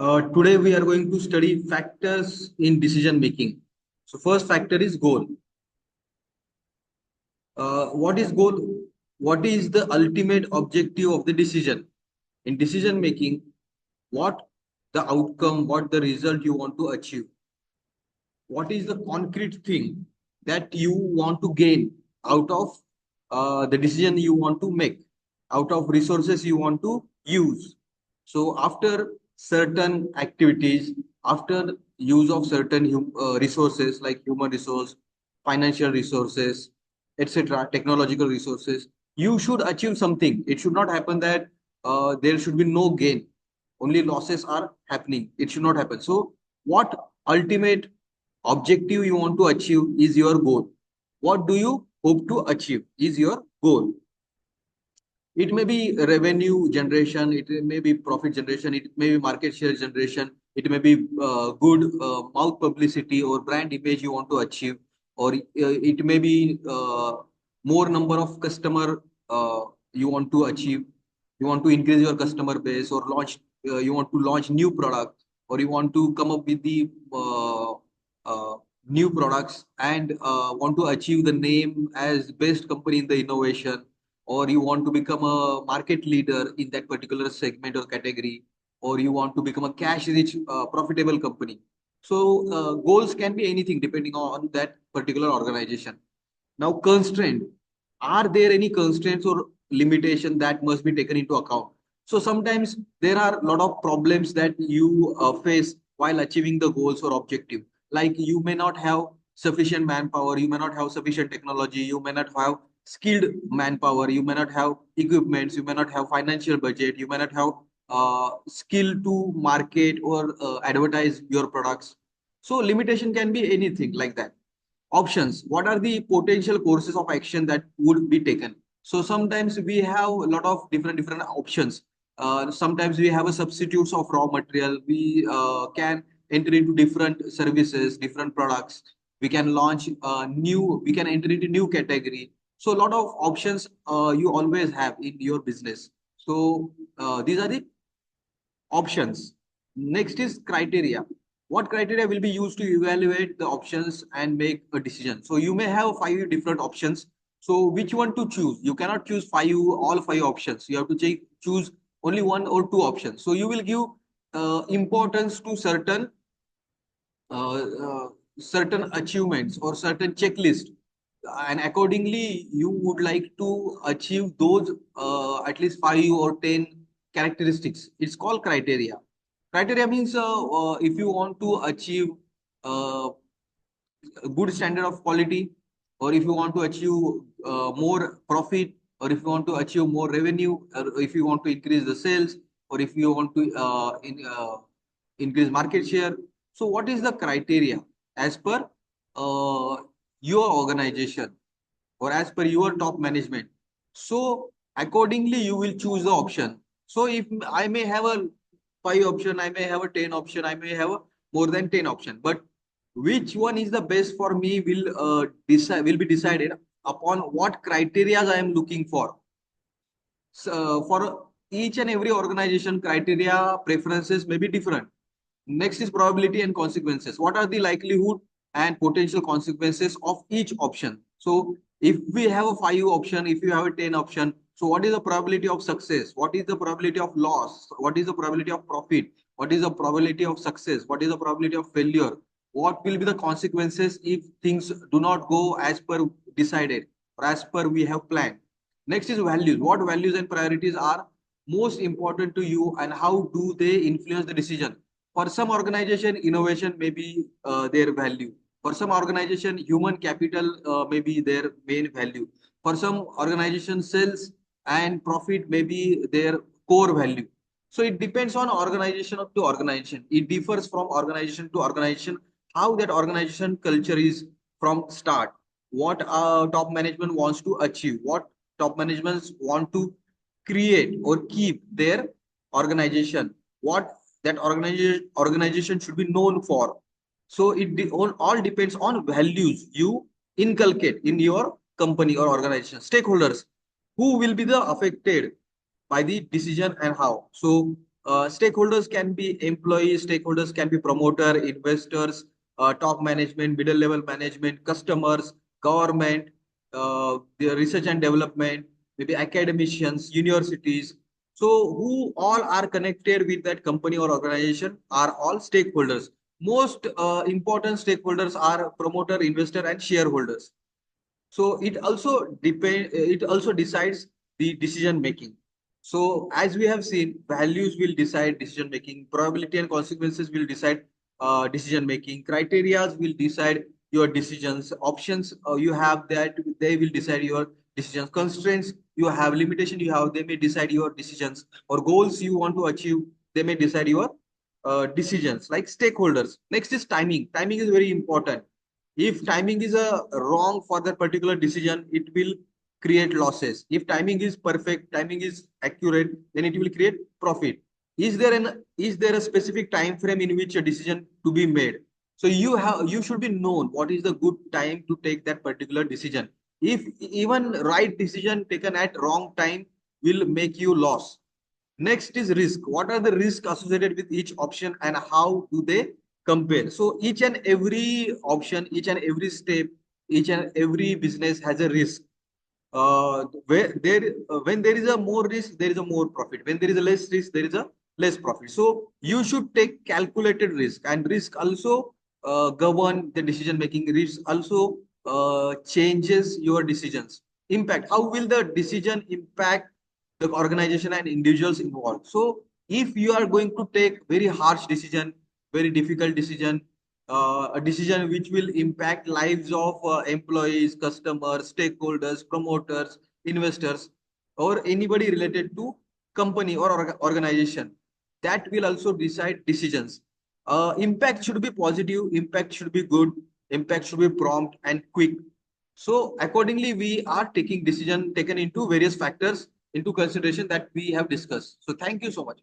Today we are going to study factors in decision making. So first factor is goal. What is goal? What is the ultimate objective of the decision? In decision making, what the outcome, what the result you want to achieve? What is the concrete thing that you want to gain out of the decision you want to make, out of resources you want to use? So after certain activities, after use of certain resources like human resource, financial resources, etc., technological resources, you should achieve something. It should not happen that there should be no gain, only losses are happening. It should not happen. So what ultimate objective you want to achieve is your goal. What do you hope to achieve is your goal. It may be revenue generation, it may be profit generation, it may be market share generation, it may be good mouth publicity or brand image you want to achieve, or it may be more number of customer you want to achieve. You want to increase your customer base or launch, you want to launch new product, or you want to come up with the uh, new products and want to achieve the name as best company in the innovation, or you want to become a market leader in that particular segment or category, or you want to become a cash rich profitable company. So goals can be anything depending on that particular organization. Now constraint, are there any constraints or limitation that must be taken into account? So sometimes there are a lot of problems that you face while achieving the goals or objective, like you may not have sufficient manpower, you may not have sufficient technology, you may not have skilled manpower, you may not have equipments, you may not have financial budget, you may not have skill to market or advertise your products. So limitation can be anything like that. Options, what are the potential courses of action that would be taken? So sometimes we have a lot of different options. Sometimes we have a substitutes of raw material. We can enter into different services, different products. We can launch new, we can enter into new category. So a lot of options you always have in your business. So these are the options. Next is criteria. What criteria will be used to evaluate the options and make a decision? So you may have five different options. So which one to choose? You cannot choose all five options. You have to choose only one or two options. So you will give importance to uh, uh, certain achievements or certain checklist, and accordingly you would like to achieve those at least 5 or 10 characteristics. It's called criteria. Criteria means if you want to achieve uh, a good standard of quality, or if you want to achieve more profit, or if you want to achieve more revenue, or if you want to increase the sales, or if you want to increase market share. So what is the criteria as per uh, your organization or as per your top management? So accordingly you will choose the option. So if I may have a 5 option, I may have a 10 option, I may have a more than 10 option, but which one is the best for me will be decided upon what criteria I am looking for. So for each and every organization, criteria preferences may be different. Next is probability and consequences. What are the likelihood and potential consequences of each option? So if we have a 5 option, if you have a 10 option, so what is the probability of success? What is the probability of loss? What is the probability of profit? What is the probability of success? What is the probability of failure? What will be the consequences if things do not go as per decided or as per we have planned? Next is values. What values and priorities are most important to you and how do they influence the decision? For some organization, innovation may be their value. For some organization, human capital may be their main value. For some organization, sales and profit may be their core value. So it depends on organization to organization. It differs from organization to organization how that organization culture is from start. What top management wants to achieve, what top management want to create or keep their organization, what that organization should be known for. So all depends on values you inculcate in your company or organization. Stakeholders, who will be the affected by the decision and how. So Stakeholders can be employees, stakeholders can be promoter, investors, top management, middle level management, customers, government, the research and development, maybe academicians, universities. So who all are connected with that company or organization are all stakeholders. Most important stakeholders are promoter, investor, and shareholders. So it also decides the decision making. So as we have seen, values will decide decision making, probability and consequences will decide decision making, criterias will decide your decisions, options you have that they will decide your decisions, constraints you have, limitation you have, they may decide your decisions, or goals you want to achieve, they may decide your decisions. Like stakeholders, next is timing. Timing is very important. If timing is a wrong for that particular decision, it will create losses. If timing is perfect, timing is accurate, then it will create profit. Is there a specific time frame in which a decision to be made? So you should be known what is the good time to take that particular decision. If even right decision taken at wrong time will make you loss. Next is risk. What are the risks associated with each option and how do they compare? So each and every option, each and every step, each and every business has a risk. When there is a more risk, there is a more profit. When there is a less risk, there is a less profit. So you should take calculated risk, and risk also govern the decision making. Risk also changes your decisions. Impact. How will the decision impact the organization and individuals involved? So if you are going to take very harsh decision, very difficult decision, a decision which will impact lives of employees, customers, stakeholders, promoters, investors, or anybody related to company or organization, that will also decide decisions. Impact should be positive, impact should be good, impact should be prompt and quick. So accordingly, we are taking decision taken into various factors into consideration that we have discussed. So thank you so much.